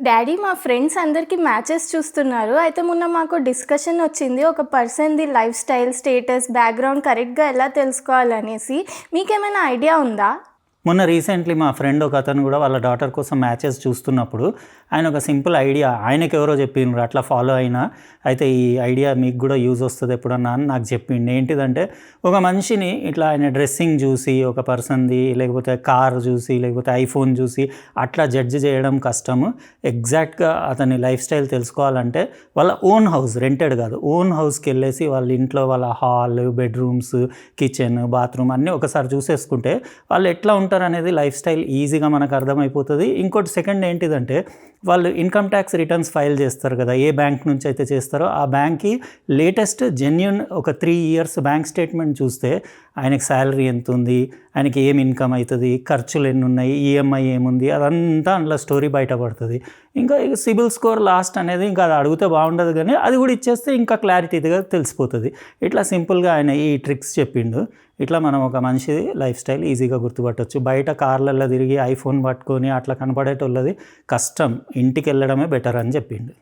Daddy మా friends అందరికీ matches చూస్తున్నారు. అయితే మొన్న మాకు డిస్కషన్ వచ్చింది. ఒక పర్సన్‌ది లైఫ్ స్టైల్, స్టేటస్, బ్యాక్‌గ్రౌండ్ కరెక్ట్‌గా ఎలా తెలుసుకోవాలనేసి. మీకేమైనా ఐడియా ఉందా? మొన్న రీసెంట్లీ మా ఫ్రెండ్ ఒక అతను కూడా వాళ్ళ డాటర్ కోసం మ్యాచెస్ చూస్తున్నప్పుడు ఆయన ఒక సింపుల్ ఐడియా ఆయనకెవరో చెప్పిండ్రు అట్లా ఫాలో అయినా అయితే ఈ ఐడియా మీకు కూడా యూజ్ వస్తుంది ఎప్పుడన్నా అని నాకు చెప్పిండు. ఏంటిదంటే ఒక మనిషిని ఇట్లా ఆయన డ్రెస్సింగ్ చూసి ఒక పర్సన్ది లేకపోతే కార్ చూసి లేకపోతే ఐఫోన్ చూసి అట్లా జడ్జి చేయడం కష్టము. ఎగ్జాక్ట్గా అతని లైఫ్ స్టైల్ తెలుసుకోవాలంటే వాళ్ళ ఓన్ హౌస్, రెంటెడ్ కాదు, ఓన్ హౌస్కి వెళ్ళేసి వాళ్ళ ఇంట్లో వాళ్ళ హాల్, బెడ్రూమ్స్, కిచెన్, బాత్రూమ్ అన్నీ ఒకసారి చూసేసుకుంటే వాళ్ళు ఎట్లా ఉంటారు అనేది లైఫ్ స్టైల్ ఈజీగా మనకు అర్థమైపోతుంది. ఇంకోటి సెకండ్ ఏంటిదంటే వాళ్ళు ఇన్కమ్ ట్యాక్స్ రిటర్న్స్ ఫైల్ చేస్తారు కదా, ఏ బ్యాంక్ నుంచి అయితే చేస్తారో ఆ బ్యాంక్కి లేటెస్ట్ జెన్యున్ ఒక 3 ఇయర్స్ బ్యాంక్ స్టేట్మెంట్ చూస్తే ఆయనకి శాలరీ ఎంత ఉంది, ఆయనకి ఏం ఇన్కమ్ అవుతుంది, ఖర్చులు ఎన్ని ఉన్నాయి, ఈఎంఐ ఏముంది, అదంతా అందులో స్టోరీ బయటపడుతుంది. ఇంకా సిబిల్ స్కోర్ లాస్ట్ అనేది ఇంకా అది అడిగితే బాగుండదు, కానీ అది కూడా ఇచ్చేస్తే ఇంకా క్లారిటీగా తెలిసిపోతుంది. ఇట్లా సింపుల్గా ఆయన ఈ ట్రిక్స్ చెప్పిండు. ఇట్లా మనం ఒక మనిషి లైఫ్ స్టైల్ ఈజీగా గుర్తుపట్టవచ్చు. బయట కార్లలో తిరిగి ఐఫోన్ పట్టుకొని అట్లా కనపడేటోళ్ళది కష్టం, ఇంటికి వెళ్ళడమే బెటర్ అని చెప్పిండు.